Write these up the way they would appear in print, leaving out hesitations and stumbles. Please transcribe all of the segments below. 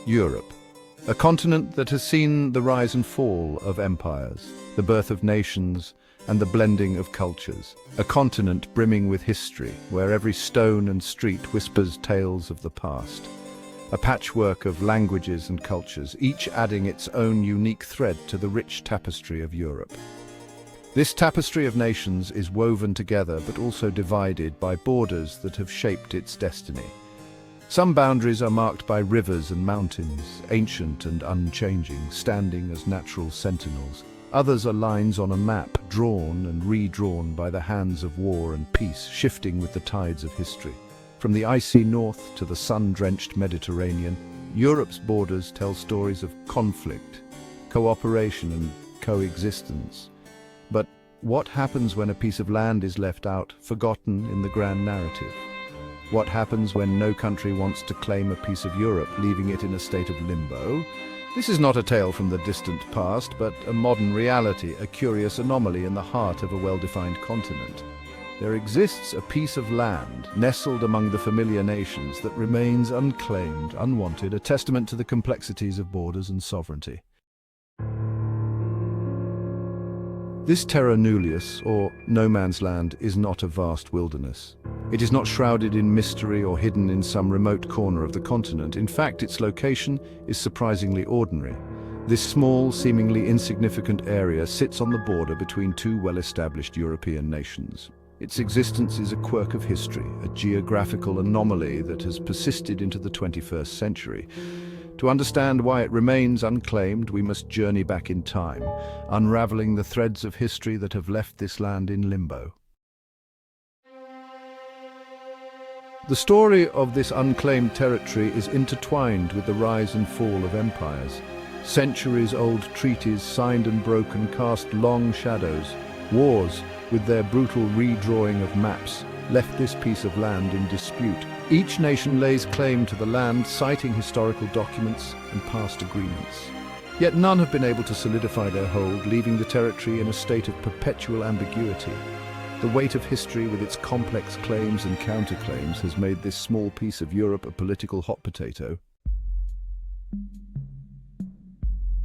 Europe, a continent that has seen the rise and fall of empires, the birth of nations, and the blending of cultures. A continent brimming with history, where every stone and street whispers tales of the past. A patchwork of languages and cultures, each adding its own unique thread to the rich tapestry of Europe. This tapestry of nations is woven together but also divided by borders that have shaped its destiny. Some boundaries are marked by rivers and mountains, ancient and unchanging, standing as natural sentinels. Others are lines on a map, drawn and redrawn by the hands of war and peace, shifting with the tides of history. From the icy north to the sun-drenched Mediterranean, Europe's borders tell stories of conflict, cooperation and coexistence. But what happens when a piece of land is left out, forgotten in the grand narrative? What happens when no country wants to claim a piece of Europe, leaving it in a state of limbo? This is not a tale from the distant past, but a modern reality, a curious anomaly in the heart of a well-defined continent. There exists a piece of land, nestled among the familiar nations, that remains unclaimed, unwanted, a testament to the complexities of borders and sovereignty. This Terra Nullius, or no man's land, is not a vast wilderness. It is not shrouded in mystery or hidden in some remote corner of the continent. In fact, its location is surprisingly ordinary. This small, seemingly insignificant area sits on the border between two well-established European nations. Its existence is a quirk of history, a geographical anomaly that has persisted into the 21st century. To understand why it remains unclaimed, we must journey back in time, unraveling the threads of history that have left this land in limbo. The story of this unclaimed territory is intertwined with the rise and fall of empires. Centuries-old treaties signed and broken cast long shadows. Wars, with their brutal redrawing of maps, left this piece of land in dispute. Each nation lays claim to the land, citing historical documents and past agreements. Yet none have been able to solidify their hold, leaving the territory in a state of perpetual ambiguity. The weight of history, with its complex claims and counterclaims, has made this small piece of Europe a political hot potato.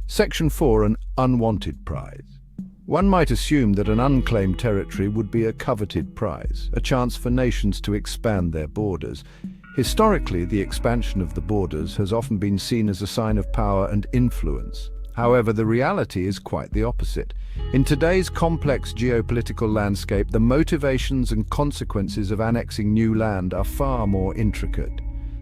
Section 4. An unwanted prize. One might assume that an unclaimed territory would be a coveted prize, a chance for nations to expand their borders. Historically, the expansion of the borders has often been seen as a sign of power and influence. However, the reality is quite the opposite. In today's complex geopolitical landscape, the motivations and consequences of annexing new land are far more intricate.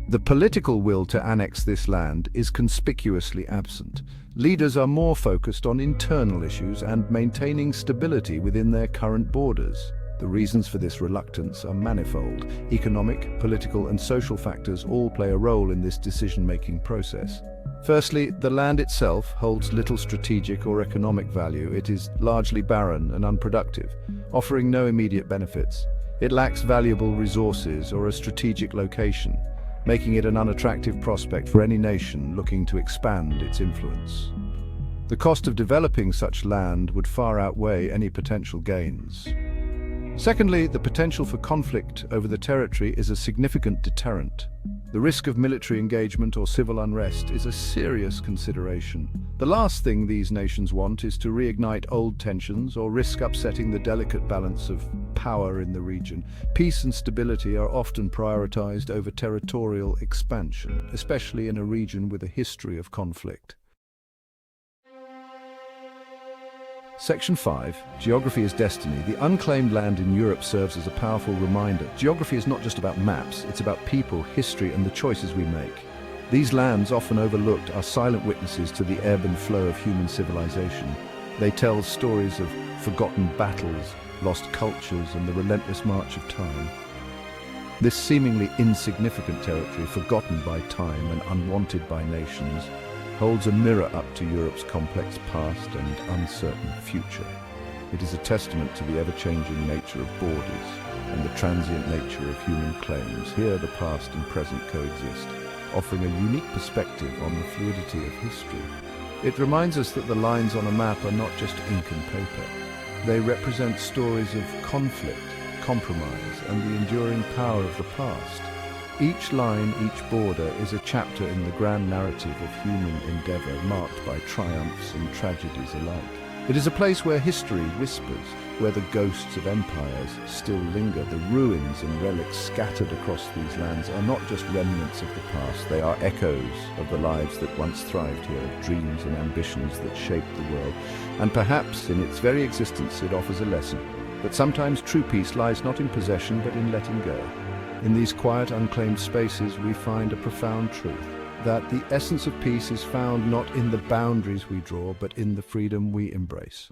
The political will to annex this land is conspicuously absent. Leaders are more focused on internal issues and maintaining stability within their current borders. The reasons for this reluctance are manifold. Economic, political, and social factors all play a role in this decision-making process. Firstly, the land itself holds little strategic or economic value. It is largely barren and unproductive, offering no immediate benefits. It lacks valuable resources or a strategic location, making it an unattractive prospect for any nation looking to expand its influence. The cost of developing such land would far outweigh any potential gains. Secondly, the potential for conflict over the territory is a significant deterrent. The risk of military engagement or civil unrest is a serious consideration. The last thing these nations want is to reignite old tensions or risk upsetting the delicate balance of power in the region. Peace and stability are often prioritized over territorial expansion, especially in a region with a history of conflict. Section 5. Geography is destiny. The unclaimed land in Europe serves as a powerful reminder. Geography is not just about maps, it's about people, history, and the choices we make. These lands, often overlooked, are silent witnesses to the ebb and flow of human civilization. They tell stories of forgotten battles, lost cultures, and the relentless march of time. This seemingly insignificant territory, forgotten by time and unwanted by nations, holds a mirror up to Europe's complex past and uncertain future. It is a testament to the ever-changing nature of borders and the transient nature of human claims. Here the past and present coexist, offering a unique perspective on the fluidity of history. It reminds us that the lines on a map are not just ink and paper. They represent stories of conflict, compromise, and the enduring power of the past. Each line, each border is a chapter in the grand narrative of human endeavor, marked by triumphs and tragedies alike. It is a place where history whispers, where the ghosts of empires still linger. The ruins and relics scattered across these lands are not just remnants of the past, they are echoes of the lives that once thrived here, of dreams and ambitions that shaped the world. And perhaps in its very existence it offers a lesson, that sometimes true peace lies not in possession but in letting go. In these quiet, unclaimed spaces we find a profound truth, that the essence of peace is found not in the boundaries we draw, but in the freedom we embrace.